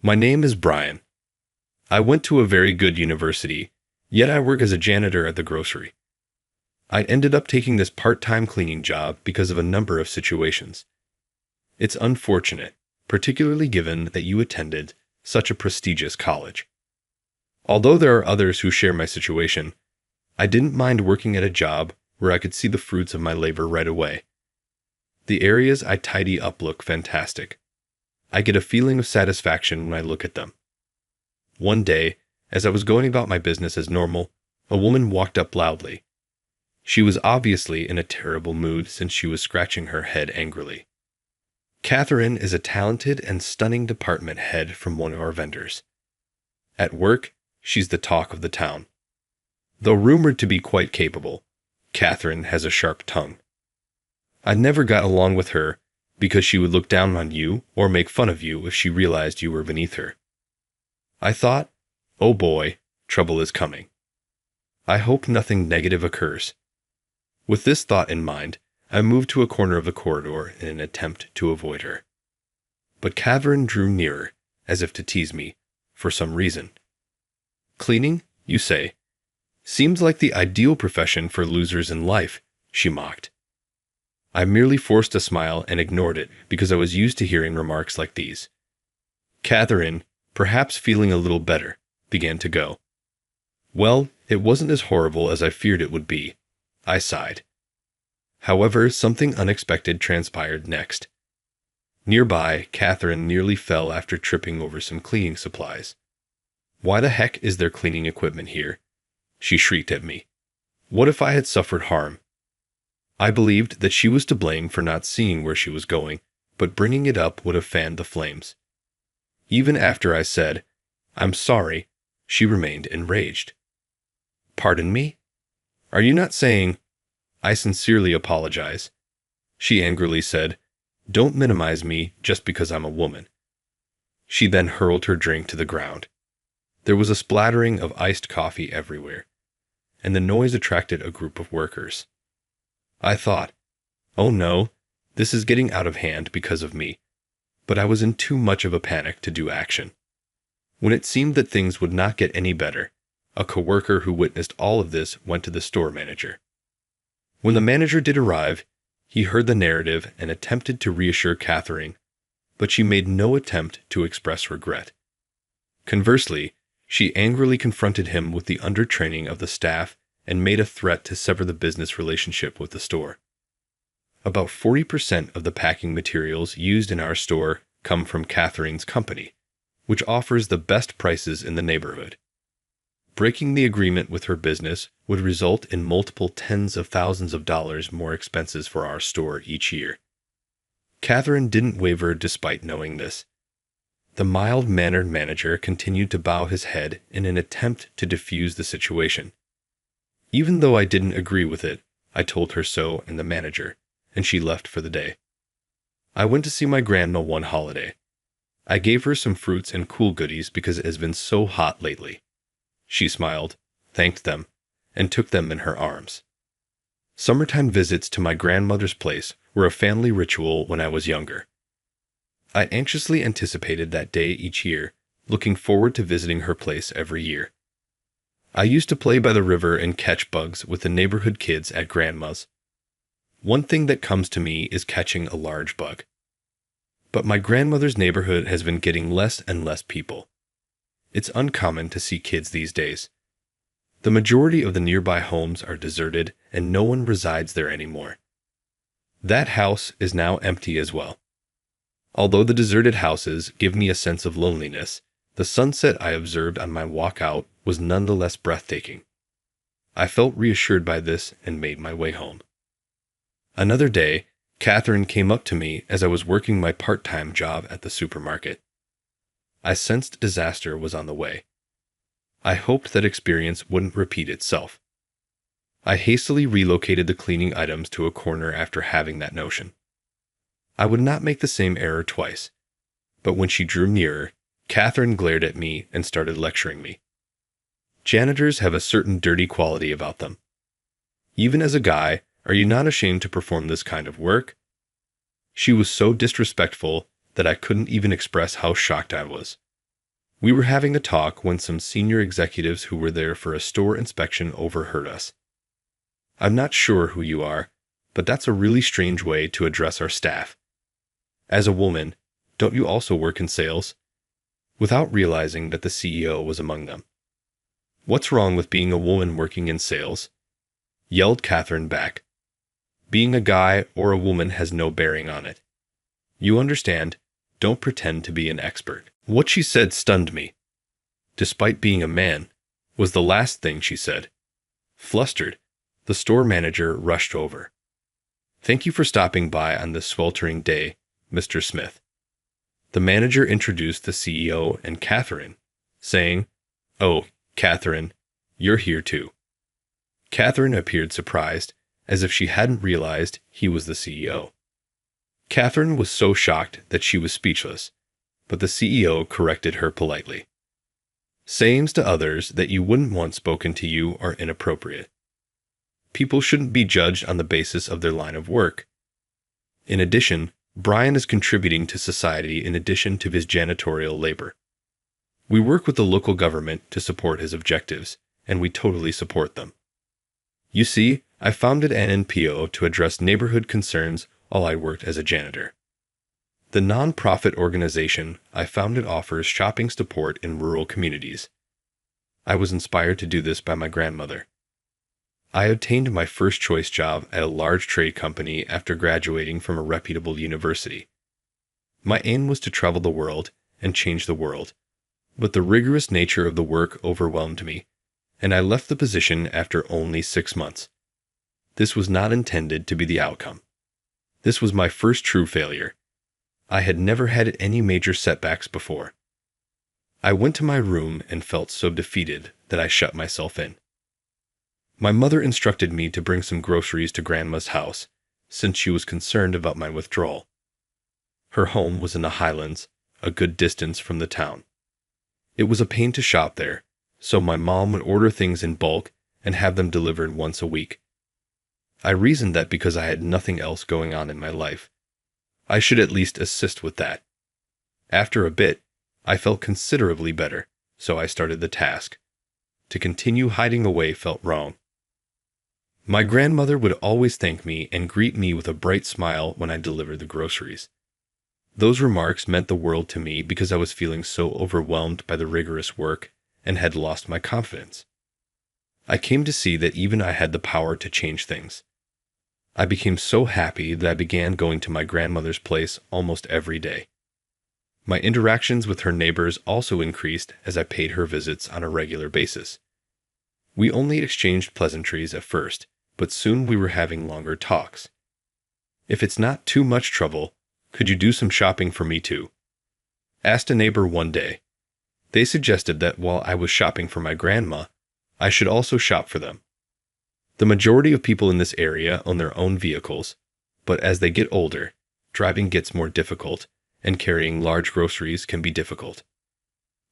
My name is Brian. I went to a very good university, yet I work as a janitor at the grocery. I ended up taking this part-time cleaning job because of a number of situations. It's unfortunate, particularly given that you attended such a prestigious college. Although there are others who share my situation, I didn't mind working at a job where I could see the fruits of my labor right away. The areas I tidy up look fantastic. I get a feeling of satisfaction when I look at them. One day, as I was going about my business as normal, a woman walked up loudly. She was obviously in a terrible mood since she was scratching her head angrily. Catherine is a talented and stunning department head from one of our vendors. At work, she's the talk of the town. Though rumored to be quite capable, Catherine has a sharp tongue. I never got along with her because she would look down on you or make fun of you if she realized you were beneath her. I thought, oh boy, trouble is coming. I hope nothing negative occurs. With this thought in mind, I moved to a corner of the corridor in an attempt to avoid her. But Catherine drew nearer, as if to tease me, for some reason. Cleaning, you say? Seems like the ideal profession for losers in life, she mocked. I merely forced a smile and ignored it because I was used to hearing remarks like these. Catherine, perhaps feeling a little better, began to go. Well, it wasn't as horrible as I feared it would be. I sighed. However, something unexpected transpired next. Nearby, Catherine nearly fell after tripping over some cleaning supplies. Why the heck is there cleaning equipment here? She shrieked at me. What if I had suffered harm? I believed that she was to blame for not seeing where she was going, but bringing it up would have fanned the flames. Even after I said, I'm sorry, she remained enraged. Pardon me? Are you not saying, I sincerely apologize? She angrily said, don't minimize me just because I'm a woman. She then hurled her drink to the ground. There was a splattering of iced coffee everywhere, and the noise attracted a group of workers. I thought, oh no, this is getting out of hand because of me, but I was in too much of a panic to do action. When it seemed that things would not get any better, a coworker who witnessed all of this went to the store manager. When the manager did arrive, he heard the narrative and attempted to reassure Catherine, but she made no attempt to express regret. Conversely, she angrily confronted him with the undertraining of the staff and made a threat to sever the business relationship with the store. About 40% of the packing materials used in our store come from Catherine's company, which offers the best prices in the neighborhood. Breaking the agreement with her business would result in multiple tens of thousands of dollars more expenses for our store each year. Catherine didn't waver despite knowing this. The mild-mannered manager continued to bow his head in an attempt to defuse the situation. Even though I didn't agree with it, I told her so and the manager, and she left for the day. I went to see my grandma one holiday. I gave her some fruits and cool goodies because it has been so hot lately. She smiled, thanked them, and took them in her arms. Summertime visits to my grandmother's place were a family ritual when I was younger. I anxiously anticipated that day each year, looking forward to visiting her place every year. I used to play by the river and catch bugs with the neighborhood kids at Grandma's. One thing that comes to me is catching a large bug. But my grandmother's neighborhood has been getting less and less people. It's uncommon to see kids these days. The majority of the nearby homes are deserted and no one resides there anymore. That house is now empty as well. Although the deserted houses give me a sense of loneliness, the sunset I observed on my walk out was nonetheless breathtaking. I felt reassured by this and made my way home. Another day, Catherine came up to me as I was working my part-time job at the supermarket. I sensed disaster was on the way. I hoped that experience wouldn't repeat itself. I hastily relocated the cleaning items to a corner after having that notion. I would not make the same error twice, but when she drew nearer, Catherine glared at me and started lecturing me. Janitors have a certain dirty quality about them. Even as a guy, are you not ashamed to perform this kind of work? She was so disrespectful that I couldn't even express how shocked I was. We were having a talk when some senior executives who were there for a store inspection overheard us. I'm not sure who you are, but that's a really strange way to address our staff. As a woman, don't you also work in sales? Without realizing that the CEO was among them. What's wrong with being a woman working in sales? Yelled Catherine back. Being a guy or a woman has no bearing on it. You understand, don't pretend to be an expert. What she said stunned me. Despite being a man, was the last thing she said. Flustered, the store manager rushed over. Thank you for stopping by on this sweltering day, Mr. Smith. The manager introduced the CEO and Catherine, saying, Oh, Catherine, you're here too. Catherine appeared surprised, as if she hadn't realized he was the CEO. Catherine was so shocked that she was speechless, but the CEO corrected her politely. Sayings to others that you wouldn't want spoken to you are inappropriate. People shouldn't be judged on the basis of their line of work. In addition, Brian is contributing to society in addition to his janitorial labor. We work with the local government to support his objectives, and we totally support them. You see, I founded an NPO to address neighborhood concerns while I worked as a janitor. The non-profit organization I founded offers shopping support in rural communities. I was inspired to do this by my grandmother. I obtained my first choice job at a large trade company after graduating from a reputable university. My aim was to travel the world and change the world, but the rigorous nature of the work overwhelmed me, and I left the position after only 6 months. This was not intended to be the outcome. This was my first true failure. I had never had any major setbacks before. I went to my room and felt so defeated that I shut myself in. My mother instructed me to bring some groceries to Grandma's house, since she was concerned about my withdrawal. Her home was in the Highlands, a good distance from the town. It was a pain to shop there, so my mom would order things in bulk and have them delivered once a week. I reasoned that because I had nothing else going on in my life, I should at least assist with that. After a bit, I felt considerably better, so I started the task. To continue hiding away felt wrong. My grandmother would always thank me and greet me with a bright smile when I delivered the groceries. Those remarks meant the world to me because I was feeling so overwhelmed by the rigorous work and had lost my confidence. I came to see that even I had the power to change things. I became so happy that I began going to my grandmother's place almost every day. My interactions with her neighbors also increased as I paid her visits on a regular basis. We only exchanged pleasantries at first, but soon we were having longer talks. If it's not too much trouble, could you do some shopping for me too? Asked a neighbor one day. They suggested that while I was shopping for my grandma, I should also shop for them. The majority of people in this area own their own vehicles, but as they get older, driving gets more difficult, and carrying large groceries can be difficult.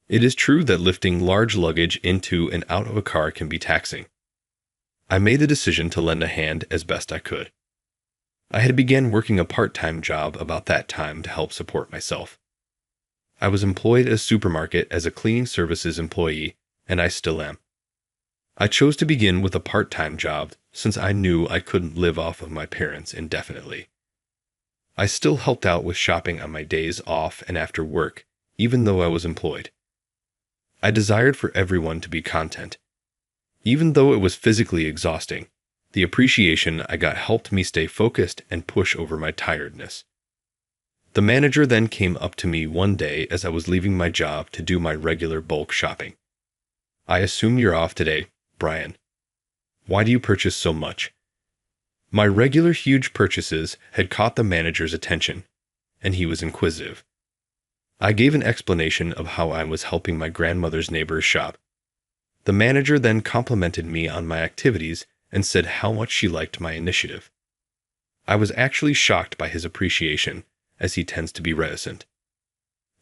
It is true that lifting large luggage into and out of a car can be taxing. I made the decision to lend a hand as best I could. I had begun working a part-time job about that time to help support myself. I was employed at a supermarket as a cleaning services employee, and I still am. I chose to begin with a part-time job since I knew I couldn't live off of my parents indefinitely. I still helped out with shopping on my days off and after work, even though I was employed. I desired for everyone to be content. Even though it was physically exhausting, the appreciation I got helped me stay focused and push over my tiredness. The manager then came up to me one day as I was leaving my job to do my regular bulk shopping. I assume you're off today, Brian. Why do you purchase so much? My regular huge purchases had caught the manager's attention, and he was inquisitive. I gave an explanation of how I was helping my grandmother's neighbor's shop. The manager then complimented me on my activities and said how much she liked my initiative. I was actually shocked by his appreciation, as he tends to be reticent.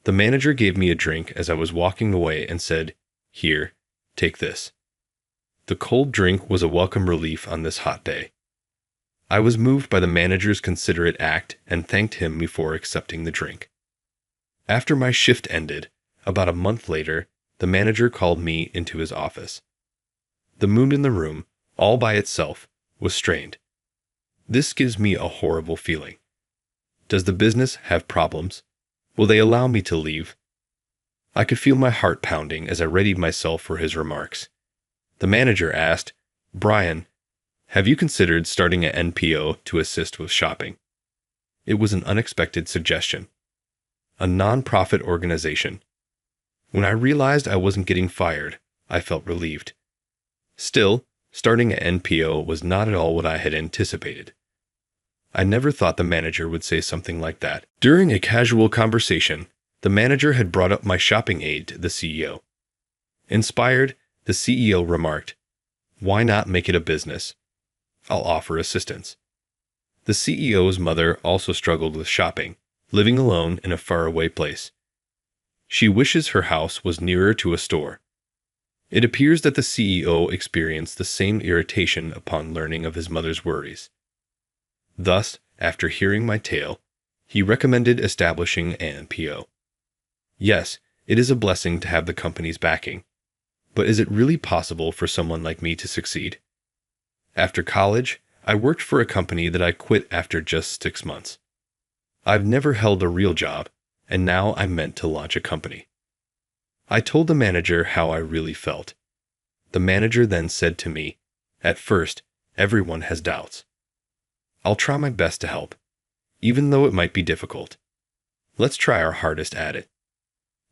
The manager gave me a drink as I was walking away and said, "Here, take this." The cold drink was a welcome relief on this hot day. I was moved by the manager's considerate act and thanked him before accepting the drink. After my shift ended, About a month later, the manager called me into his office. The mood in the room, all by itself, was strained. This gives me a horrible feeling. Does the business have problems? Will they allow me to leave? I could feel my heart pounding as I readied myself for his remarks. The manager asked, "Brian, have you considered starting an NPO to assist with shopping?" It was an unexpected suggestion. A non-profit organization. When I realized I wasn't getting fired, I felt relieved. Still, starting an NPO was not at all what I had anticipated. I never thought the manager would say something like that. During a casual conversation, the manager had brought up my shopping aid to the CEO. Inspired, the CEO remarked, "Why not make it a business? I'll offer assistance." The CEO's mother also struggled with shopping, living alone in a faraway place. She wishes her house was nearer to a store. It appears that the CEO experienced the same irritation upon learning of his mother's worries. Thus, after hearing my tale, he recommended establishing an NPO. Yes, it is a blessing to have the company's backing. But is it really possible for someone like me to succeed? After college, I worked for a company that I quit after just 6 months. I've never held a real job, and now I'm meant to launch a company. I told the manager how I really felt. The manager then said to me, "At first, everyone has doubts. I'll try my best to help, even though it might be difficult. Let's try our hardest at it."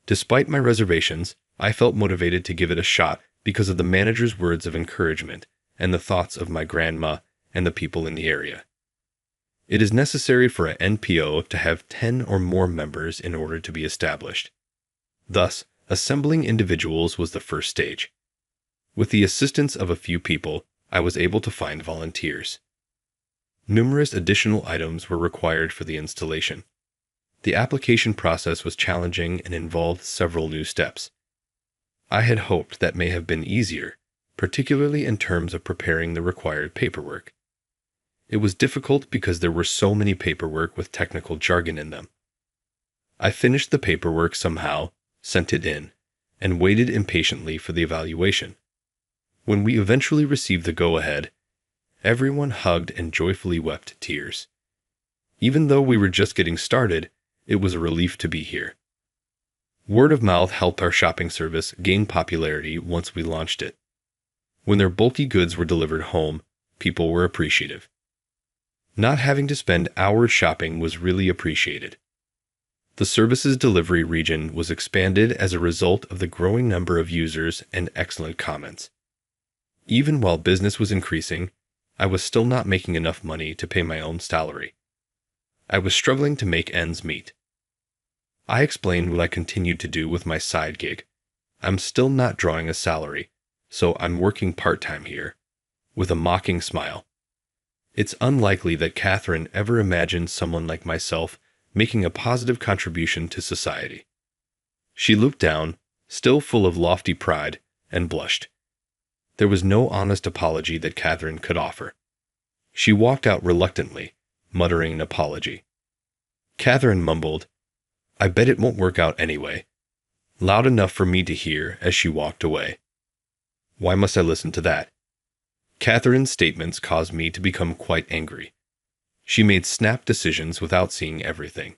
Despite my reservations, I felt motivated to give it a shot because of the manager's words of encouragement and the thoughts of my grandma and the people in the area. It is necessary for an NPO to have 10 or more members in order to be established. Thus, assembling individuals was the first stage. With the assistance of a few people, I was able to find volunteers. Numerous additional items were required for the installation. The application process was challenging and involved several new steps. I had hoped that may have been easier, particularly in terms of preparing the required paperwork. It was difficult because there were so many paperwork with technical jargon in them. I finished the paperwork somehow, sent it in, and waited impatiently for the evaluation. When we eventually received the go-ahead, everyone hugged and joyfully wept tears. Even though we were just getting started, it was a relief to be here. Word of mouth helped our shopping service gain popularity once we launched it. When their bulky goods were delivered home, people were appreciative. Not having to spend hours shopping was really appreciated. The service's delivery region was expanded as a result of the growing number of users and excellent comments. Even while business was increasing, I was still not making enough money to pay my own salary. I was struggling to make ends meet. I explained what I continued to do with my side gig. I'm still not drawing a salary, so I'm working part-time here, with a mocking smile. It's unlikely that Catherine ever imagined someone like myself making a positive contribution to society. She looked down, still full of lofty pride, and blushed. There was no honest apology that Catherine could offer. She walked out reluctantly, muttering an apology. Catherine mumbled, "I bet it won't work out anyway," loud enough for me to hear as she walked away. Why must I listen to that? Catherine's statements caused me to become quite angry. She made snap decisions without seeing everything.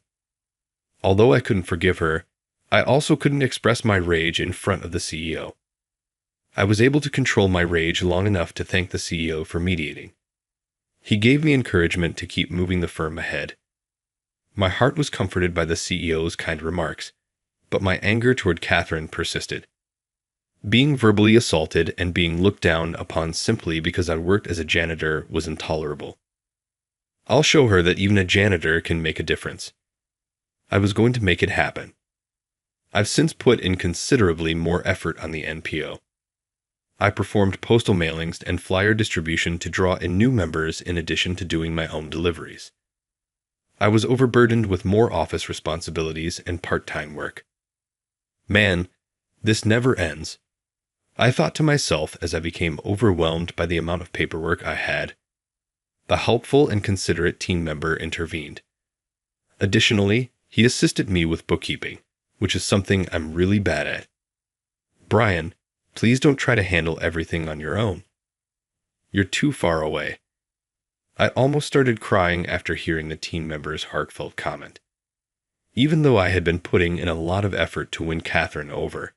Although I couldn't forgive her, I also couldn't express my rage in front of the CEO. I was able to control my rage long enough to thank the CEO for mediating. He gave me encouragement to keep moving the firm ahead. My heart was comforted by the CEO's kind remarks, but my anger toward Catherine persisted. Being verbally assaulted and being looked down upon simply because I worked as a janitor was intolerable. I'll show her that even a janitor can make a difference. I was going to make it happen. I've since put in considerably more effort on the NPO. I performed postal mailings and flyer distribution to draw in new members in addition to doing my own deliveries. I was overburdened with more office responsibilities and part-time work. Man, this never ends. I thought to myself as I became overwhelmed by the amount of paperwork I had. The helpful and considerate team member intervened. Additionally, he assisted me with bookkeeping, which is something I'm really bad at. Brian, please don't try to handle everything on your own. You're too far away. I almost started crying after hearing the team member's heartfelt comment. Even though I had been putting in a lot of effort to win Catherine over,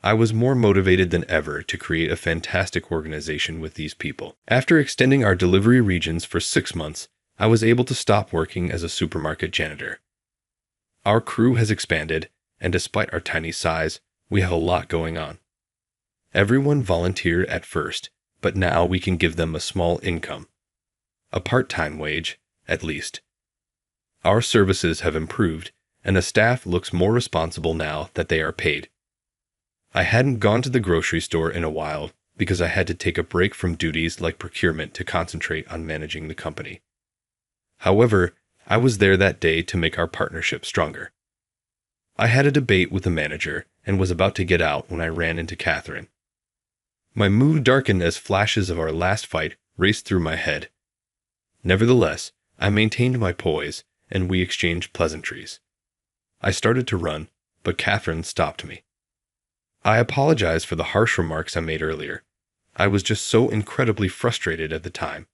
I was more motivated than ever to create a fantastic organization with these people. After extending our delivery regions for 6 months, I was able to stop working as a supermarket janitor. Our crew has expanded, and despite our tiny size, we have a lot going on. Everyone volunteered at first, but now we can give them a small income. A part-time wage, at least. Our services have improved, and the staff looks more responsible now that they are paid. I hadn't gone to the grocery store in a while because I had to take a break from duties like procurement to concentrate on managing the company. However, I was there that day to make our partnership stronger. I had a debate with the manager and was about to get out when I ran into Catherine. My mood darkened as flashes of our last fight raced through my head. Nevertheless, I maintained my poise, and we exchanged pleasantries. I started to run, but Catherine stopped me. I apologize for the harsh remarks I made earlier. I was just so incredibly frustrated at the time.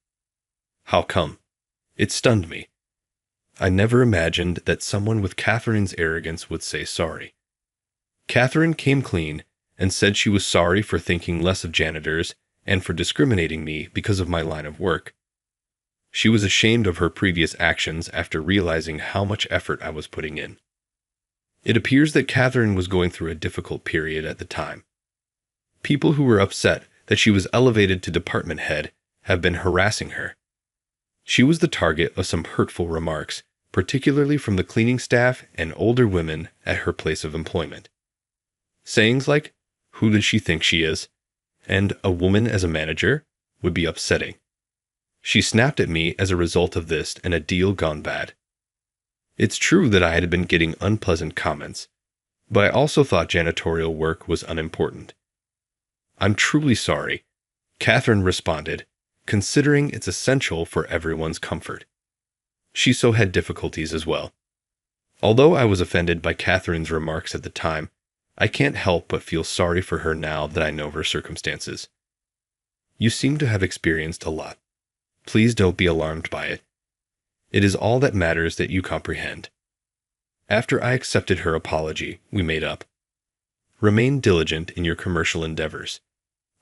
How come? It stunned me. I never imagined that someone with Catherine's arrogance would say sorry. Catherine came clean and said she was sorry for thinking less of janitors and for discriminating me because of my line of work. She was ashamed of her previous actions after realizing how much effort I was putting in. It appears that Catherine was going through a difficult period at the time. People who were upset that she was elevated to department head have been harassing her. She was the target of some hurtful remarks, particularly from the cleaning staff and older women at her place of employment. Sayings like, "Who does she think she is?" and "a woman as a manager" would be upsetting. She snapped at me as a result of this and a deal gone bad. It's true that I had been getting unpleasant comments, but I also thought janitorial work was unimportant. "I'm truly sorry," Catherine responded, considering it's essential for everyone's comfort. She so had difficulties as well. Although I was offended by Catherine's remarks at the time, I can't help but feel sorry for her now that I know her circumstances. You seem to have experienced a lot. Please don't be alarmed by it. It is all that matters that you comprehend. After I accepted her apology, we made up. Remain diligent in your commercial endeavors.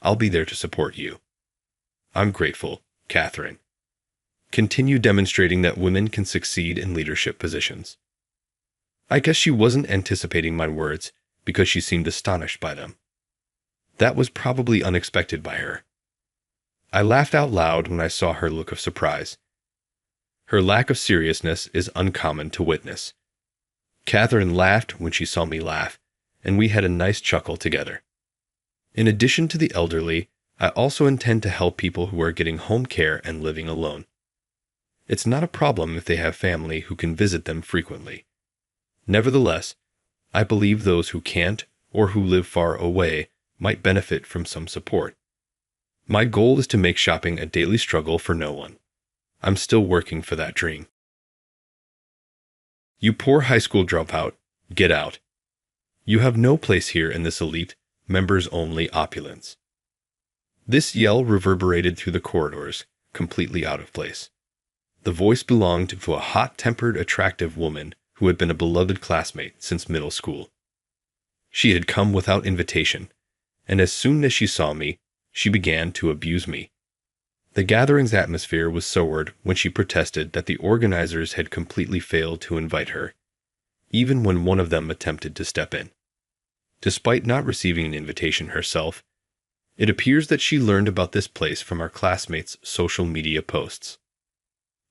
I'll be there to support you. I'm grateful, Catherine. Continue demonstrating that women can succeed in leadership positions. I guess she wasn't anticipating my words because she seemed astonished by them. That was probably unexpected by her. I laughed out loud when I saw her look of surprise. Her lack of seriousness is uncommon to witness. Catherine laughed when she saw me laugh, and we had a nice chuckle together. In addition to the elderly, I also intend to help people who are getting home care and living alone. It's not a problem if they have family who can visit them frequently. Nevertheless, I believe those who can't or who live far away might benefit from some support. My goal is to make shopping a daily struggle for no one. I'm still working for that dream. You poor high school dropout, get out. You have no place here in this elite, members-only opulence. This yell reverberated through the corridors, completely out of place. The voice belonged to a hot-tempered, attractive woman who had been a beloved classmate since middle school. She had come without invitation, and as soon as she saw me, she began to abuse me. The gathering's atmosphere was soured when she protested that the organizers had completely failed to invite her, even when one of them attempted to step in. Despite not receiving an invitation herself, it appears that she learned about this place from our classmates' social media posts.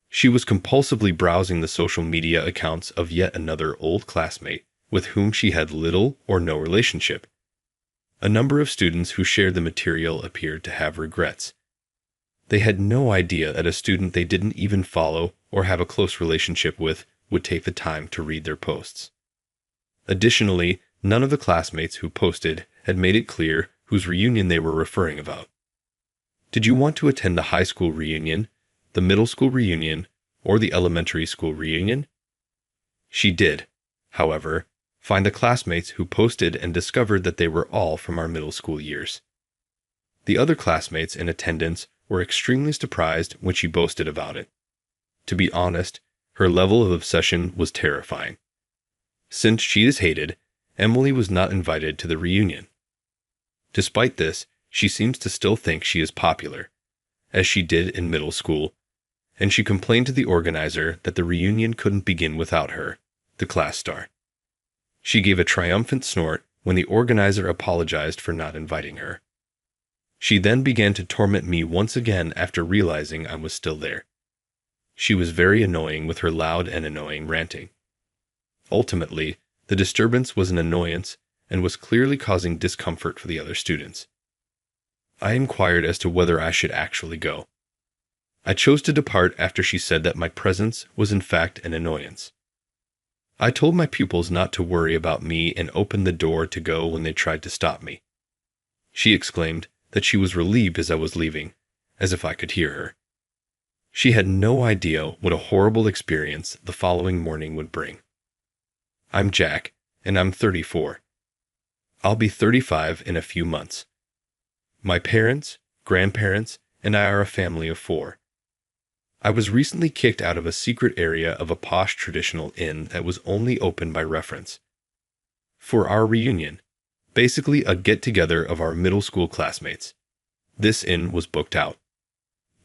She was compulsively browsing the social media accounts of yet another old classmate with whom she had little or no relationship. A number of students who shared the material appeared to have regrets. They had no idea that a student they didn't even follow or have a close relationship with would take the time to read their posts. Additionally, none of the classmates who posted had made it clear whose reunion they were referring about. Did you want to attend the high school reunion, the middle school reunion, or the elementary school reunion? She did, however, find the classmates who posted and discovered that they were all from our middle school years. The other classmates in attendance were extremely surprised when she boasted about it. To be honest, her level of obsession was terrifying. Since she is hated, Emily was not invited to the reunion. Despite this, she seems to still think she is popular, as she did in middle school, and she complained to the organizer that the reunion couldn't begin without her, the class star. She gave a triumphant snort when the organizer apologized for not inviting her. She then began to torment me once again after realizing I was still there. She was very annoying with her loud and annoying ranting. Ultimately, the disturbance was an annoyance and was clearly causing discomfort for the other students. I inquired as to whether I should actually go. I chose to depart after she said that my presence was in fact an annoyance. I told my pupils not to worry about me and opened the door to go when they tried to stop me. She exclaimed that she was relieved as I was leaving, as if I could hear her. She had no idea what a horrible experience the following morning would bring. I'm Jack, and I'm 34. I'll be 35 in a few months. My parents, grandparents, and I are a family of 4. I was recently kicked out of a secret area of a posh traditional inn that was only open by reference. For our reunion, basically a get-together of our middle school classmates, this inn was booked out.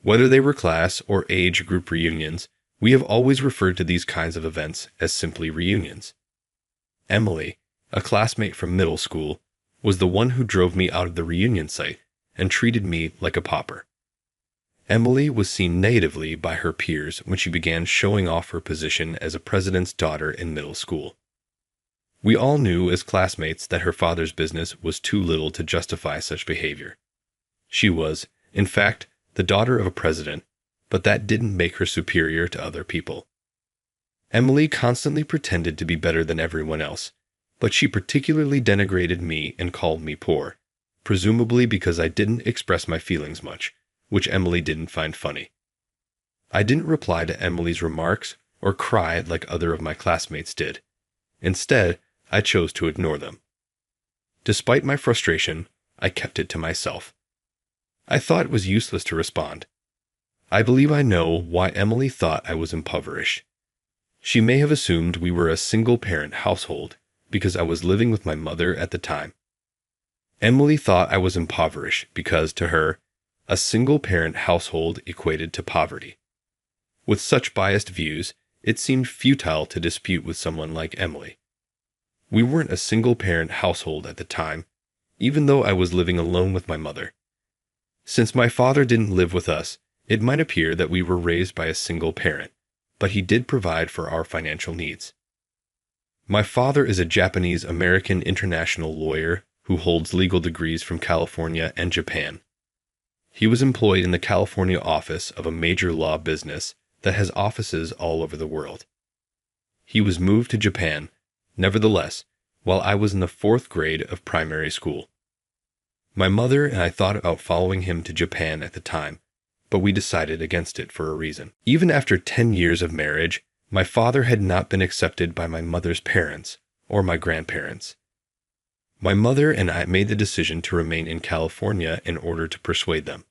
Whether they were class or age group reunions, we have always referred to these kinds of events as simply reunions. Emily, a classmate from middle school, was the one who drove me out of the reunion site and treated me like a pauper. Emily was seen negatively by her peers when she began showing off her position as a president's daughter in middle school. We all knew as classmates that her father's business was too little to justify such behavior. She was, in fact, the daughter of a president, but that didn't make her superior to other people. Emily constantly pretended to be better than everyone else, but she particularly denigrated me and called me poor, presumably because I didn't express my feelings much, which Emily didn't find funny. I didn't reply to Emily's remarks or cry like other of my classmates did. Instead, I chose to ignore them. Despite my frustration, I kept it to myself. I thought it was useless to respond. I believe I know why Emily thought I was impoverished. She may have assumed we were a single-parent household because I was living with my mother at the time. Emily thought I was impoverished because, to her, a single-parent household equated to poverty. With such biased views, it seemed futile to dispute with someone like Emily. We weren't a single-parent household at the time, even though I was living alone with my mother. Since my father didn't live with us, it might appear that we were raised by a single parent, but he did provide for our financial needs. My father is a Japanese-American international lawyer who holds legal degrees from California and Japan. He was employed in the California office of a major law business that has offices all over the world. He was moved to Japan, nevertheless, while I was in the 4th grade of primary school. My mother and I thought about following him to Japan at the time, but we decided against it for a reason. Even after 10 years of marriage, my father had not been accepted by my mother's parents or my grandparents. My mother and I made the decision to remain in California in order to persuade them.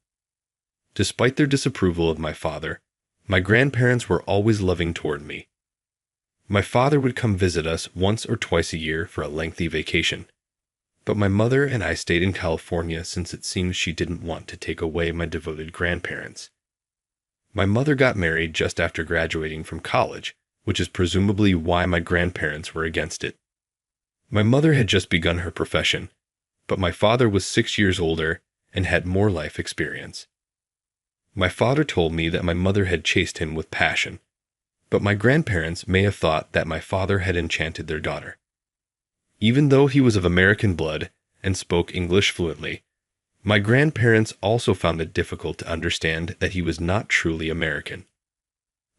Despite their disapproval of my father, my grandparents were always loving toward me. My father would come visit us once or twice a year for a lengthy vacation. But my mother and I stayed in California since it seems she didn't want to take away my devoted grandparents. My mother got married just after graduating from college, which is presumably why my grandparents were against it. My mother had just begun her profession, but my father was 6 years older and had more life experience. My father told me that my mother had chased him with passion, but my grandparents may have thought that my father had enchanted their daughter. Even though he was of American blood and spoke English fluently, my grandparents also found it difficult to understand that he was not truly American.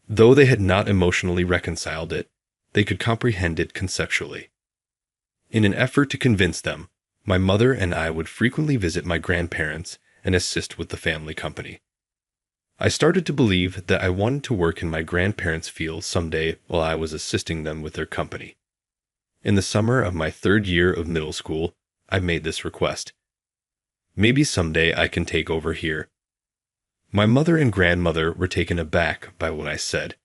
Though they had not emotionally reconciled it, they could comprehend it conceptually. In an effort to convince them, my mother and I would frequently visit my grandparents and assist with the family company. I started to believe that I wanted to work in my grandparents' field someday while I was assisting them with their company. In the summer of my 3rd year of middle school, I made this request. Maybe someday I can take over here. My mother and grandmother were taken aback by what I said.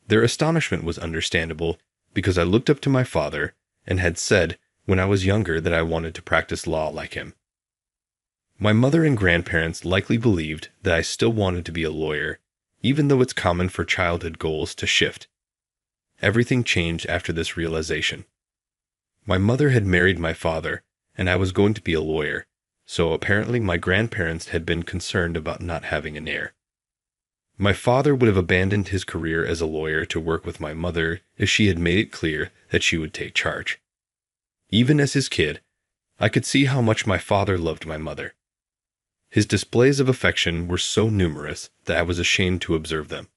Their astonishment was understandable because I looked up to my father and had said when I was younger that I wanted to practice law like him. My mother and grandparents likely believed that I still wanted to be a lawyer, even though it's common for childhood goals to shift. Everything changed after this realization. My mother had married my father, and I was going to be a lawyer, so apparently my grandparents had been concerned about not having an heir. My father would have abandoned his career as a lawyer to work with my mother if she had made it clear that she would take charge. Even as his kid, I could see how much my father loved my mother. His displays of affection were so numerous that I was ashamed to observe them.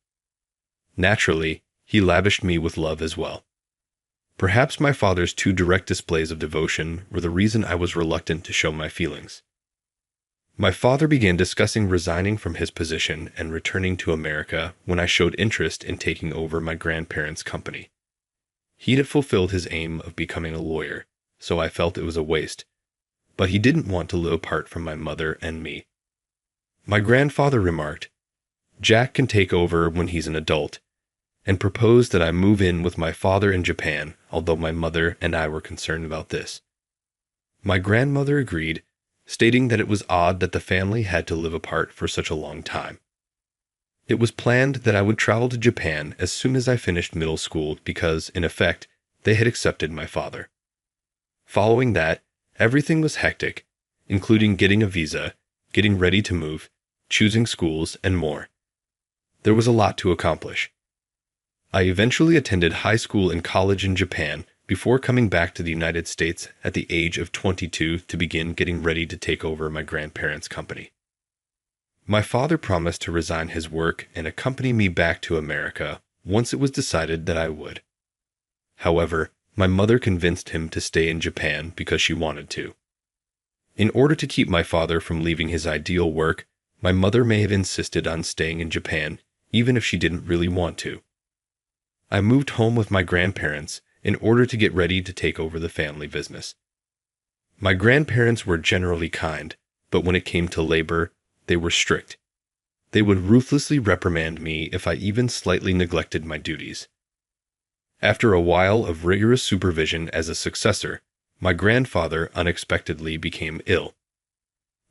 Naturally, he lavished me with love as well. Perhaps my father's too direct displays of devotion were the reason I was reluctant to show my feelings. My father began discussing resigning from his position and returning to America when I showed interest in taking over my grandparents' company. He had fulfilled his aim of becoming a lawyer, so I felt it was a waste, but he didn't want to live apart from my mother and me. My grandfather remarked, "Jack can take over when he's an adult," and proposed that I move in with my father in Japan, although my mother and I were concerned about this. My grandmother agreed, stating that it was odd that the family had to live apart for such a long time. It was planned that I would travel to Japan as soon as I finished middle school because, in effect, they had accepted my father. Following that, everything was hectic, including getting a visa, getting ready to move, choosing schools, and more. There was a lot to accomplish. I eventually attended high school and college in Japan before coming back to the United States at the age of 22 to begin getting ready to take over my grandparents' company. My father promised to resign his work and accompany me back to America once it was decided that I would. However, my mother convinced him to stay in Japan because she wanted to. In order to keep my father from leaving his ideal work, my mother may have insisted on staying in Japan even if she didn't really want to. I moved home with my grandparents in order to get ready to take over the family business. My grandparents were generally kind, but when it came to labor, they were strict. They would ruthlessly reprimand me if I even slightly neglected my duties. After a while of rigorous supervision as a successor, my grandfather unexpectedly became ill.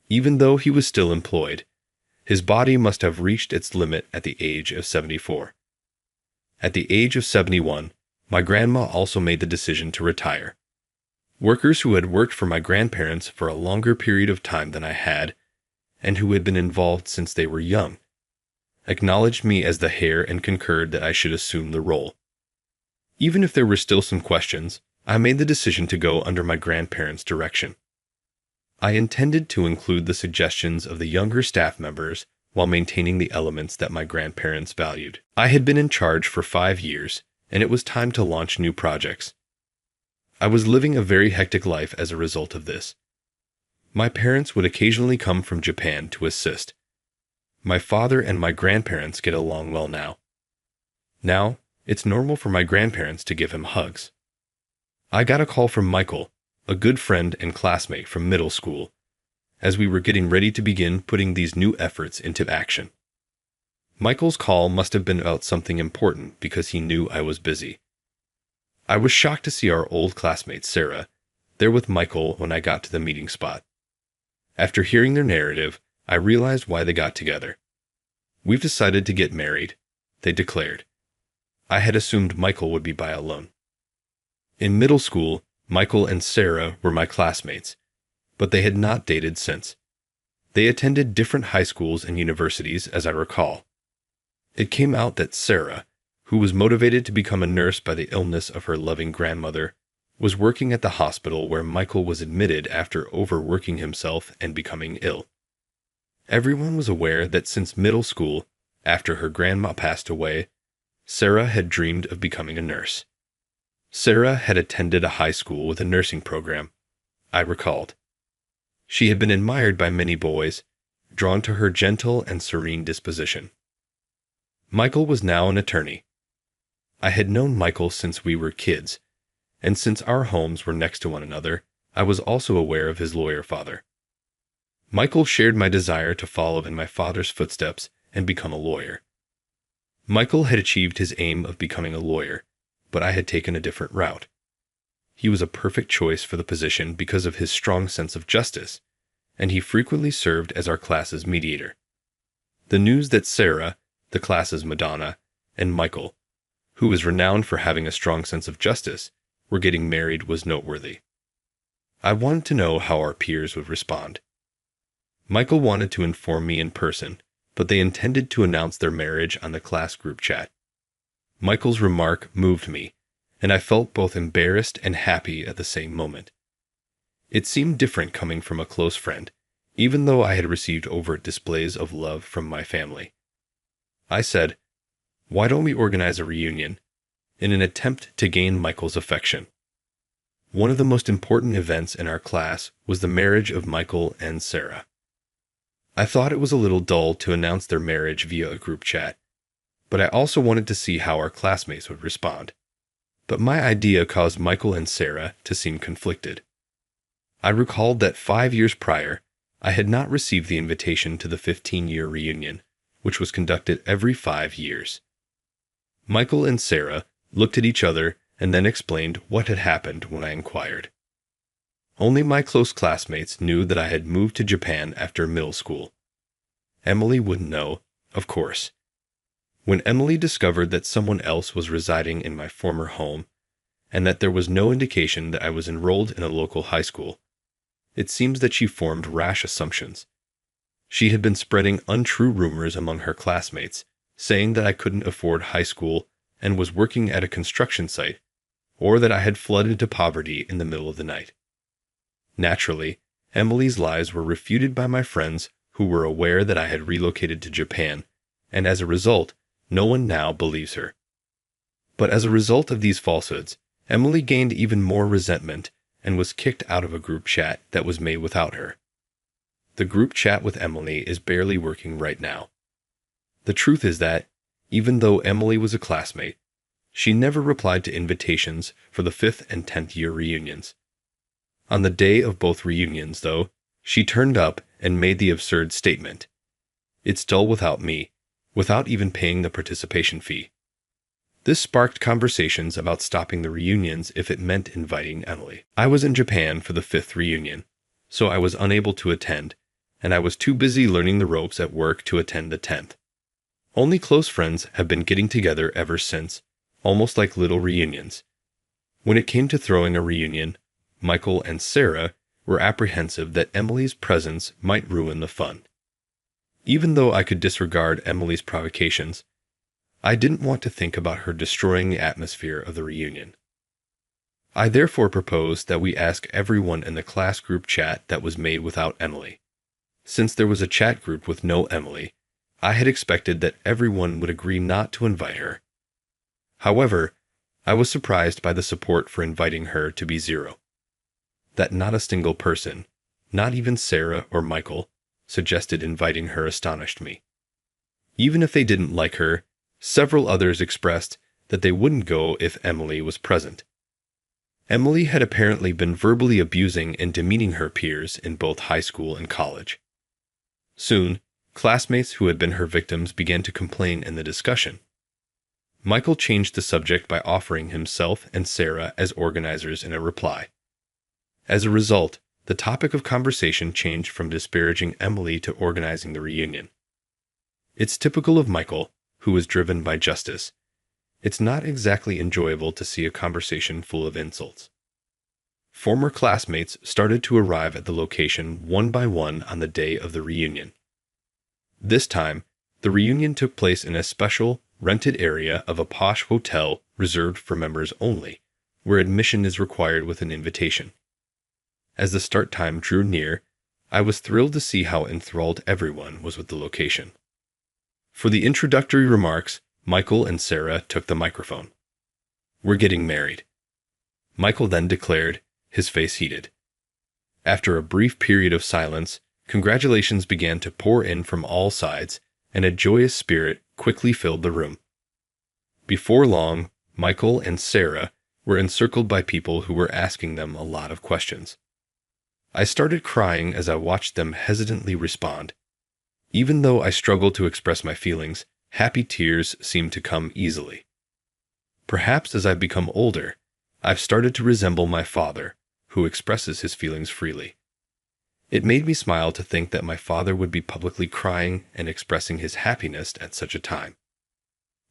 Even though he was still employed, his body must have reached its limit at the age of 74. At the age of 71, my grandma also made the decision to retire. Workers who had worked for my grandparents for a longer period of time than I had, and who had been involved since they were young, acknowledged me as the heir and concurred that I should assume the role. Even if there were still some questions, I made the decision to go under my grandparents' direction. I intended to include the suggestions of the younger staff members while maintaining the elements that my grandparents valued. I had been in charge for 5 years, and it was time to launch new projects. I was living a very hectic life as a result of this. My parents would occasionally come from Japan to assist. My father and my grandparents get along well now. Now, it's normal for my grandparents to give him hugs. I got a call from Michael, a good friend and classmate from middle school, as we were getting ready to begin putting these new efforts into action. Michael's call must have been about something important because he knew I was busy. I was shocked to see our old classmate Sarah there with Michael when I got to the meeting spot. After hearing their narrative, I realized why they got together. "We've decided to get married," they declared. I had assumed Michael would be by alone. In middle school, Michael and Sarah were my classmates, but they had not dated since. They attended different high schools and universities, as I recall. It came out that Sarah, who was motivated to become a nurse by the illness of her loving grandmother, was working at the hospital where Michael was admitted after overworking himself and becoming ill. Everyone was aware that since middle school, after her grandma passed away, Sarah had dreamed of becoming a nurse. Sarah had attended a high school with a nursing program, I recalled. She had been admired by many boys, drawn to her gentle and serene disposition. Michael was now an attorney. I had known Michael since we were kids, and since our homes were next to one another, I was also aware of his lawyer father. Michael shared my desire to follow in my father's footsteps and become a lawyer. Michael had achieved his aim of becoming a lawyer, but I had taken a different route. He was a perfect choice for the position because of his strong sense of justice, and he frequently served as our class's mediator. The news that Sarah, the class's Madonna, and Michael, who was renowned for having a strong sense of justice, were getting married was noteworthy. I wanted to know how our peers would respond. Michael wanted to inform me in person, but they intended to announce their marriage on the class group chat. Michael's remark moved me, and I felt both embarrassed and happy at the same moment. It seemed different coming from a close friend, even though I had received overt displays of love from my family. I said, "Why don't we organize a reunion?" in an attempt to gain Michael's affection. One of the most important events in our class was the marriage of Michael and Sarah. I thought it was a little dull to announce their marriage via a group chat, but I also wanted to see how our classmates would respond. But my idea caused Michael and Sarah to seem conflicted. I recalled that 5 years prior, I had not received the invitation to the 15-year reunion, which was conducted every 5 years. Michael and Sarah looked at each other and then explained what had happened when I inquired. Only my close classmates knew that I had moved to Japan after middle school. Emily wouldn't know, of course. When Emily discovered that someone else was residing in my former home, and that there was no indication that I was enrolled in a local high school, it seems that she formed rash assumptions. She had been spreading untrue rumors among her classmates, saying that I couldn't afford high school and was working at a construction site, or that I had flooded to poverty in the middle of the night. Naturally, Emily's lies were refuted by my friends who were aware that I had relocated to Japan, and as a result, no one now believes her. But as a result of these falsehoods, Emily gained even more resentment and was kicked out of a group chat that was made without her. The group chat with Emily is barely working right now. The truth is that, even though Emily was a classmate, she never replied to invitations for the 5th and 10th year reunions. On the day of both reunions, though, she turned up and made the absurd statement, "It's dull without me," without even paying the participation fee. This sparked conversations about stopping the reunions if it meant inviting Emily. I was in Japan for the 5th reunion, so I was unable to attend, and I was too busy learning the ropes at work to attend the 10th. Only close friends have been getting together ever since, almost like little reunions. When it came to throwing a reunion, Michael and Sarah were apprehensive that Emily's presence might ruin the fun. Even though I could disregard Emily's provocations, I didn't want to think about her destroying the atmosphere of the reunion. I therefore proposed that we ask everyone in the class group chat that was made without Emily. Since there was a chat group with no Emily, I had expected that everyone would agree not to invite her. However, I was surprised by the support for inviting her to be zero. That not a single person, not even Sarah or Michael, suggested inviting her astonished me. Even if they didn't like her, several others expressed that they wouldn't go if Emily was present. Emily had apparently been verbally abusing and demeaning her peers in both high school and college. Soon, classmates who had been her victims began to complain in the discussion. Michael changed the subject by offering himself and Sarah as organizers in a reply. As a result, the topic of conversation changed from disparaging Emily to organizing the reunion. It's typical of Michael, who was driven by justice. It's not exactly enjoyable to see a conversation full of insults. Former classmates started to arrive at the location one by one on the day of the reunion. This time, the reunion took place in a special, rented area of a posh hotel reserved for members only, where admission is required with an invitation. As the start time drew near, I was thrilled to see how enthralled everyone was with the location. For the introductory remarks, Michael and Sarah took the microphone. "We're getting married." Michael then declared, his face heated. After a brief period of silence, congratulations began to pour in from all sides, and a joyous spirit quickly filled the room. Before long, Michael and Sarah were encircled by people who were asking them a lot of questions. I started crying as I watched them hesitantly respond. Even though I struggled to express my feelings, happy tears seemed to come easily. Perhaps as I've become older, I've started to resemble my father, who expresses his feelings freely. It made me smile to think that my father would be publicly crying and expressing his happiness at such a time.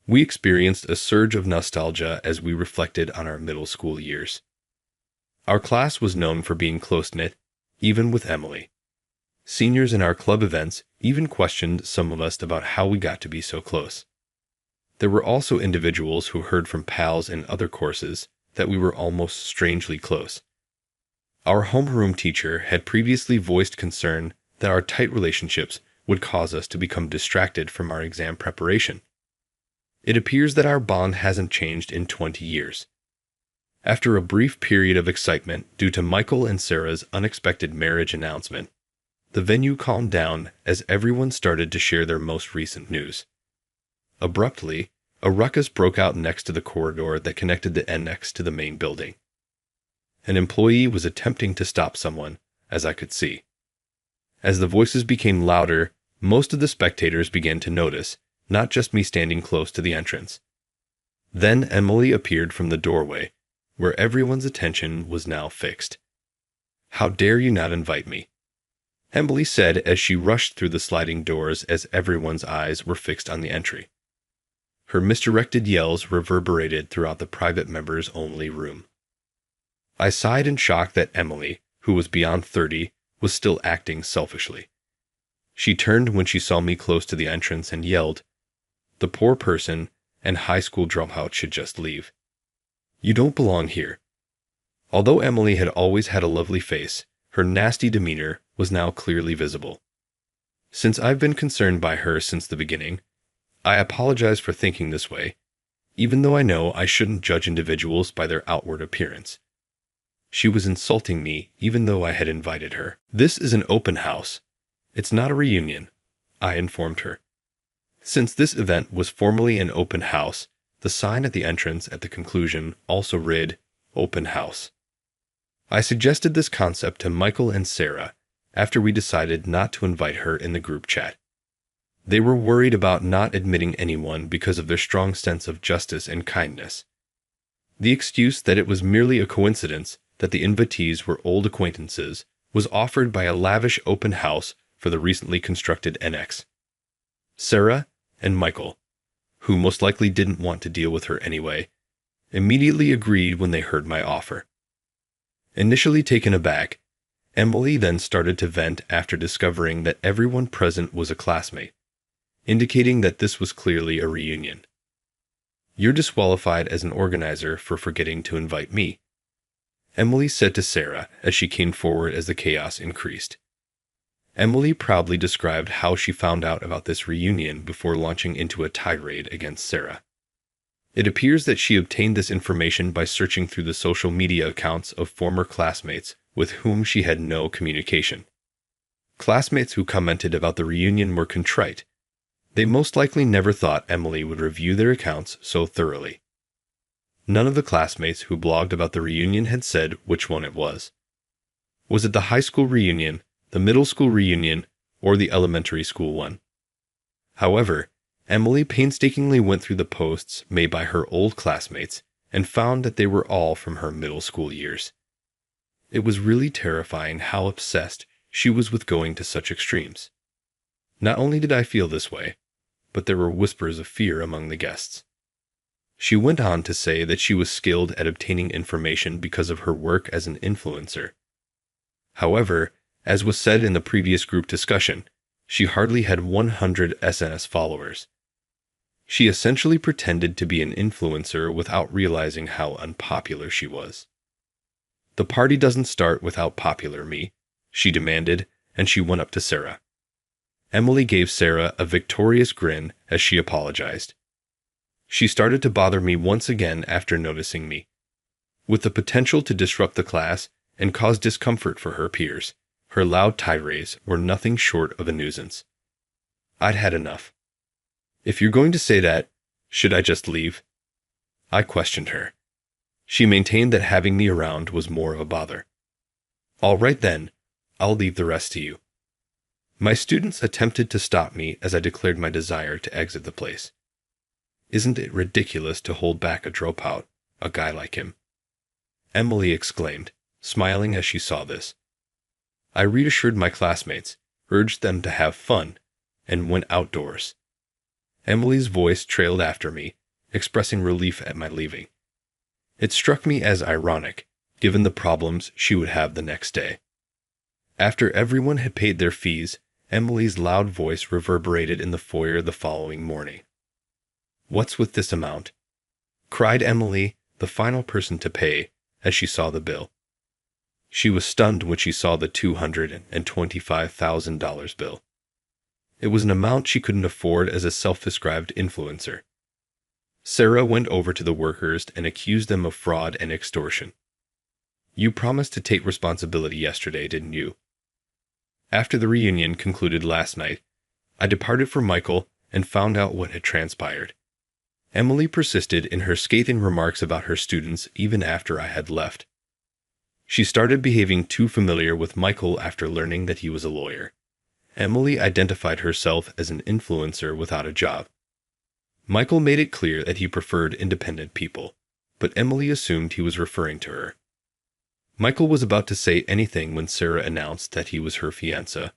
We experienced a surge of nostalgia as we reflected on our middle school years. Our class was known for being close-knit, even with Emily. Seniors in our club events even questioned some of us about how we got to be so close. There were also individuals who heard from pals in other courses that we were almost strangely close. Our homeroom teacher had previously voiced concern that our tight relationships would cause us to become distracted from our exam preparation. It appears that our bond hasn't changed in 20 years. After a brief period of excitement due to Michael and Sarah's unexpected marriage announcement, the venue calmed down as everyone started to share their most recent news. Abruptly, a ruckus broke out next to the corridor that connected the annex to the main building. An employee was attempting to stop someone, as I could see. As the voices became louder, most of the spectators began to notice, not just me standing close to the entrance. Then Emily appeared from the doorway, where everyone's attention was now fixed. "How dare you not invite me?" Emily said as she rushed through the sliding doors as everyone's eyes were fixed on the entry. Her misdirected yells reverberated throughout the private members-only room. I sighed in shock that Emily, who was beyond 30, was still acting selfishly. She turned when she saw me close to the entrance and yelled, "The poor person and high school dropout should just leave. You don't belong here." Although Emily had always had a lovely face, her nasty demeanor was now clearly visible. Since I've been concerned by her since the beginning, I apologize for thinking this way, even though I know I shouldn't judge individuals by their outward appearance. She was insulting me even though I had invited her. "This is an open house. It's not a reunion," I informed her. Since this event was formerly an open house, the sign at the entrance at the conclusion also read, "Open House." I suggested this concept to Michael and Sarah after we decided not to invite her in the group chat. They were worried about not admitting anyone because of their strong sense of justice and kindness. The excuse that it was merely a coincidence that the invitees were old acquaintances was offered by a lavish open house for the recently constructed annex. Sarah and Michael, who most likely didn't want to deal with her anyway, immediately agreed when they heard my offer. Initially taken aback, Emily then started to vent after discovering that everyone present was a classmate, indicating that this was clearly a reunion. "You're disqualified as an organizer for forgetting to invite me," Emily said to Sarah as she came forward as the chaos increased. Emily proudly described how she found out about this reunion before launching into a tirade against Sarah. It appears that she obtained this information by searching through the social media accounts of former classmates with whom she had no communication. Classmates who commented about the reunion were contrite. They most likely never thought Emily would review their accounts so thoroughly. None of the classmates who blogged about the reunion had said which one it was. Was it the high school reunion, the middle school reunion, or the elementary school one? However, Emily painstakingly went through the posts made by her old classmates and found that they were all from her middle school years. It was really terrifying how obsessed she was with going to such extremes. Not only did I feel this way, but there were whispers of fear among the guests. She went on to say that she was skilled at obtaining information because of her work as an influencer. However, as was said in the previous group discussion, she hardly had 100 SNS followers. She essentially pretended to be an influencer without realizing how unpopular she was. "The party doesn't start without popular me," she demanded, and she went up to Sarah. Emily gave Sarah a victorious grin as she apologized. She started to bother me once again after noticing me. With the potential to disrupt the class and cause discomfort for her peers, her loud tirades were nothing short of a nuisance. I'd had enough. "If you're going to say that, should I just leave?" I questioned her. She maintained that having me around was more of a bother. All right then, I'll leave the rest to you. My students attempted to stop me as I declared my desire to exit the place. Isn't it ridiculous to hold back a dropout, a guy like him? Emily exclaimed, smiling as she saw this. I reassured my classmates, urged them to have fun, and went outdoors. Emily's voice trailed after me, expressing relief at my leaving. It struck me as ironic, given the problems she would have the next day. After everyone had paid their fees, Emily's loud voice reverberated in the foyer the following morning. "What's with this amount?" cried Emily, the final person to pay, as she saw the bill. She was stunned when she saw the $225,000 bill. It was an amount she couldn't afford as a self-described influencer. Sarah went over to the workers and accused them of fraud and extortion. "You promised to take responsibility yesterday, didn't you?" After the reunion concluded last night, I departed for Michael and found out what had transpired. Emily persisted in her scathing remarks about her students even after I had left. She started behaving too familiar with Michael after learning that he was a lawyer. Emily identified herself as an influencer without a job. Michael made it clear that he preferred independent people, but Emily assumed he was referring to her. Michael was about to say anything when Sarah announced that he was her fiancé,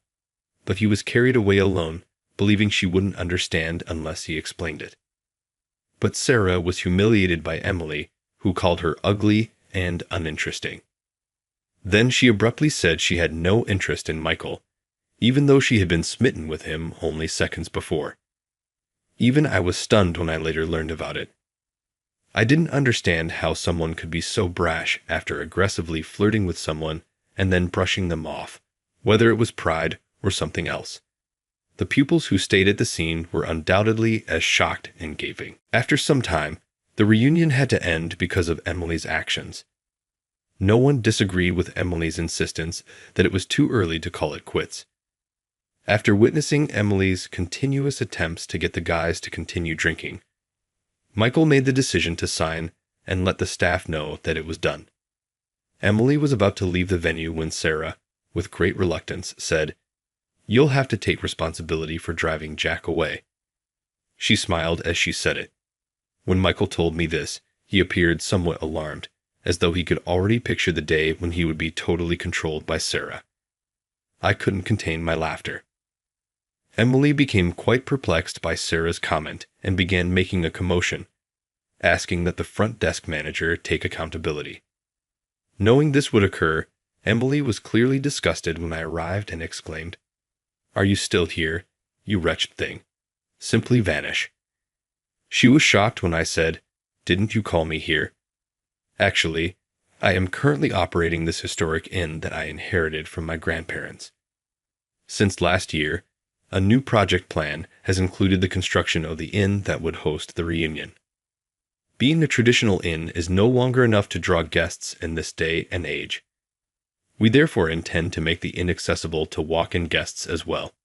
but he was carried away alone, believing she wouldn't understand unless he explained it. But Sarah was humiliated by Emily, who called her ugly and uninteresting. Then she abruptly said she had no interest in Michael, even though she had been smitten with him only seconds before. Even I was stunned when I later learned about it. I didn't understand how someone could be so brash after aggressively flirting with someone and then brushing them off, whether it was pride or something else. The pupils who stayed at the scene were undoubtedly as shocked and gaping. After some time, the reunion had to end because of Emily's actions. No one disagreed with Emily's insistence that it was too early to call it quits. After witnessing Emily's continuous attempts to get the guys to continue drinking, Michael made the decision to sign and let the staff know that it was done. Emily was about to leave the venue when Sarah, with great reluctance, said, "You'll have to take responsibility for driving Jack away." She smiled as she said it. When Michael told me this, he appeared somewhat alarmed, as though he could already picture the day when he would be totally controlled by Sarah. I couldn't contain my laughter. Emily became quite perplexed by Sarah's comment and began making a commotion, asking that the front desk manager take accountability. Knowing this would occur, Emily was clearly disgusted when I arrived and exclaimed, "Are you still here, you wretched thing? Simply vanish." She was shocked when I said, "Didn't you call me here?" Actually, I am currently operating this historic inn that I inherited from my grandparents. Since last year, a new project plan has included the construction of the inn that would host the reunion. Being a traditional inn is no longer enough to draw guests in this day and age. We therefore intend to make the inn accessible to walk-in guests as well.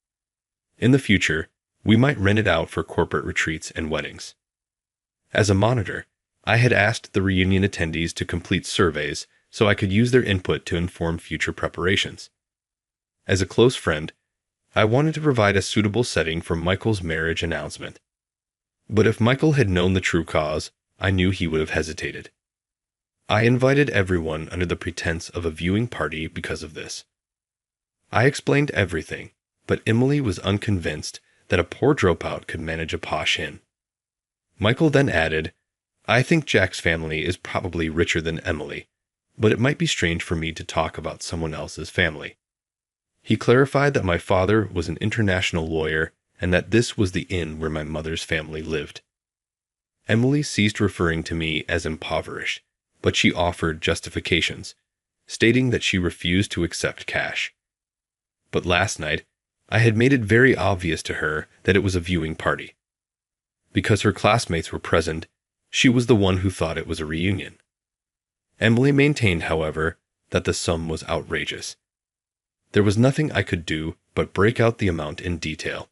In the future, we might rent it out for corporate retreats and weddings. As a monitor, I had asked the reunion attendees to complete surveys so I could use their input to inform future preparations. As a close friend, I wanted to provide a suitable setting for Michael's marriage announcement. But if Michael had known the true cause, I knew he would have hesitated. I invited everyone under the pretense of a viewing party because of this. I explained everything, but Emily was unconvinced that a poor dropout could manage a posh inn. Michael then added, "I think Jack's family is probably richer than Emily, but it might be strange for me to talk about someone else's family." He clarified that my father was an international lawyer and that this was the inn where my mother's family lived. Emily ceased referring to me as impoverished, but she offered justifications, stating that she refused to accept cash. But last night, I had made it very obvious to her that it was a viewing party. Because her classmates were present, she was the one who thought it was a reunion. Emily maintained, however, that the sum was outrageous. There was nothing I could do but break out the amount in detail.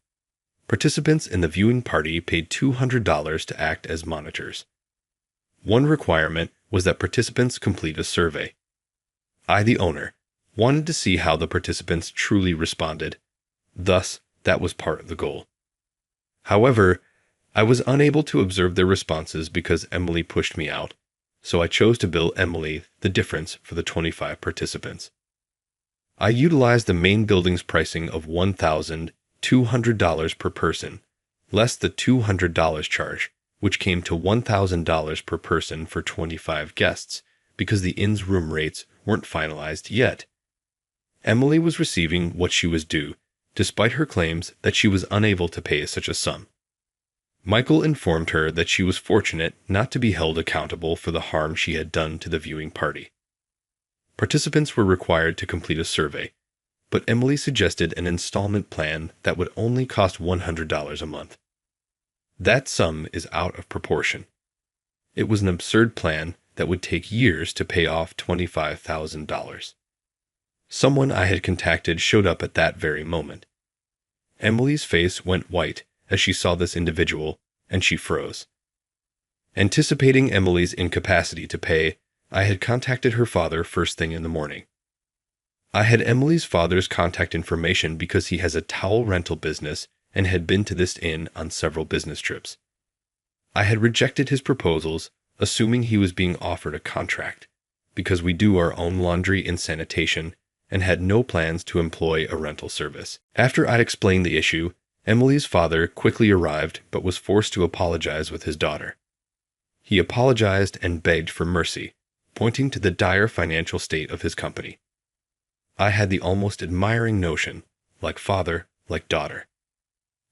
Participants in the viewing party paid $200 to act as monitors. One requirement was that participants complete a survey. I, the owner, wanted to see how the participants truly responded. Thus, that was part of the goal. However, I was unable to observe their responses because Emily pushed me out, so I chose to bill Emily the difference for the 25 participants. I utilized the main building's pricing of $1,200 per person, less the $200 charge, which came to $1,000 per person for 25 guests, because the inn's room rates weren't finalized yet. Emily was receiving what she was due, despite her claims that she was unable to pay such a sum. Michael informed her that she was fortunate not to be held accountable for the harm she had done to the viewing party. Participants were required to complete a survey, but Emily suggested an installment plan that would only cost $100 a month. That sum is out of proportion. It was an absurd plan that would take years to pay off $25,000. Someone I had contacted showed up at that very moment. Emily's face went white as she saw this individual, and she froze. Anticipating Emily's incapacity to pay, I had contacted her father first thing in the morning. I had Emily's father's contact information because he has a towel rental business and had been to this inn on several business trips. I had rejected his proposals, assuming he was being offered a contract, because we do our own laundry and sanitation, and had no plans to employ a rental service. After I'd explained the issue, Emily's father quickly arrived but was forced to apologize with his daughter. He apologized and begged for mercy, pointing to the dire financial state of his company. I had the almost admiring notion, like father, like daughter.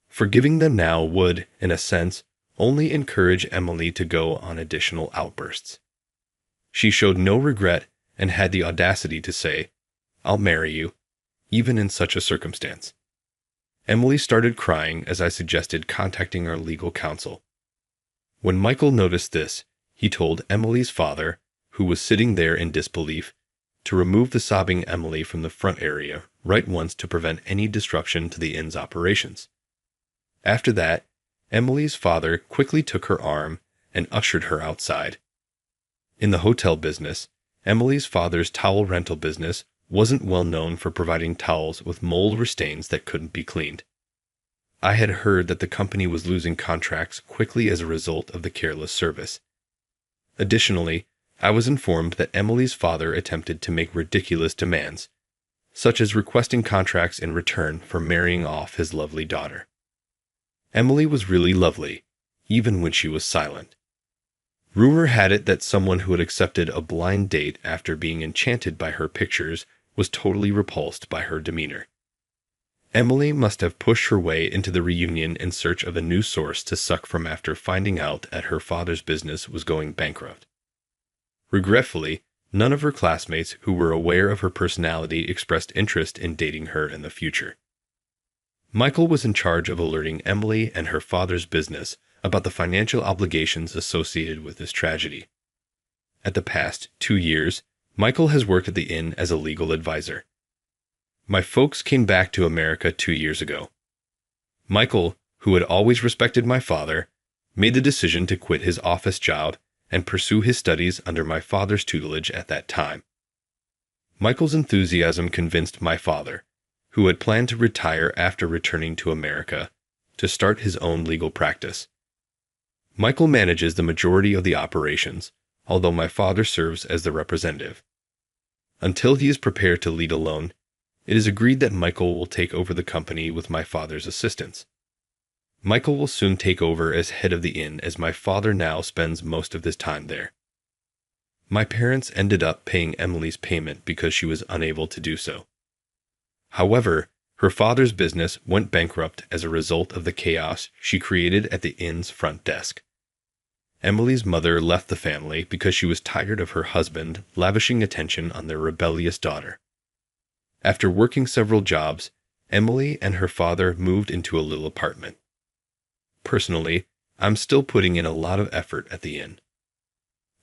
Forgiving them now would, in a sense, only encourage Emily to go on additional outbursts. She showed no regret and had the audacity to say, "I'll marry you," even in such a circumstance. Emily started crying as I suggested contacting our legal counsel. When Michael noticed this, he told Emily's father, who was sitting there in disbelief, to remove the sobbing Emily from the front area right once to prevent any disruption to the inn's operations. After that, Emily's father quickly took her arm and ushered her outside. In the hotel business, Emily's father's towel rental business wasn't well known for providing towels with mold or stains that couldn't be cleaned. I had heard that the company was losing contracts quickly as a result of the careless service. Additionally, I was informed that Emily's father attempted to make ridiculous demands, such as requesting contracts in return for marrying off his lovely daughter. Emily was really lovely, even when she was silent. Rumor had it that someone who had accepted a blind date after being enchanted by her pictures was totally repulsed by her demeanor. Emily must have pushed her way into the reunion in search of a new source to suck from after finding out that her father's business was going bankrupt. Regretfully, none of her classmates who were aware of her personality expressed interest in dating her in the future. Michael was in charge of alerting Emily and her father's business about the financial obligations associated with this tragedy. At the past 2 years, Michael has worked at the inn as a legal advisor. My folks came back to America 2 years ago. Michael, who had always respected my father, made the decision to quit his office job and pursue his studies under my father's tutelage at that time. Michael's enthusiasm convinced my father, who had planned to retire after returning to America, to start his own legal practice. Michael manages the majority of the operations, although my father serves as the representative. Until he is prepared to lead alone, it is agreed that Michael will take over the company with my father's assistance. Michael will soon take over as head of the inn as my father now spends most of his time there. My parents ended up paying Emily's payment because she was unable to do so. However, her father's business went bankrupt as a result of the chaos she created at the inn's front desk. Emily's mother left the family because she was tired of her husband lavishing attention on their rebellious daughter. After working several jobs, Emily and her father moved into a little apartment. Personally, I'm still putting in a lot of effort at the inn.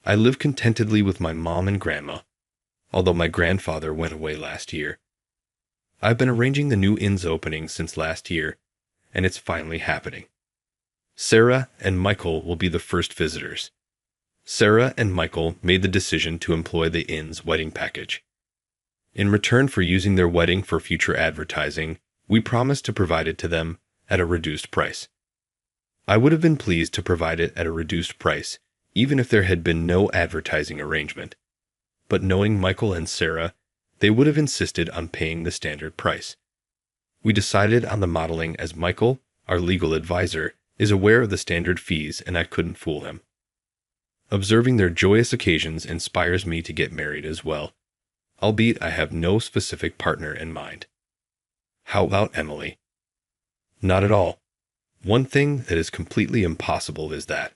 I live contentedly with my mom and grandma, although my grandfather went away last year. I've been arranging the new inn's opening since last year, and it's finally happening. Sarah and Michael will be the first visitors. Sarah and Michael made the decision to employ the inn's wedding package. In return for using their wedding for future advertising, we promised to provide it to them at a reduced price. I would have been pleased to provide it at a reduced price, even if there had been no advertising arrangement. But knowing Michael and Sarah, they would have insisted on paying the standard price. We decided on the modeling as Michael, our legal advisor, is aware of the standard fees and I couldn't fool him. Observing their joyous occasions inspires me to get married as well, albeit I have no specific partner in mind. How about Emily? Not at all. One thing that is completely impossible is that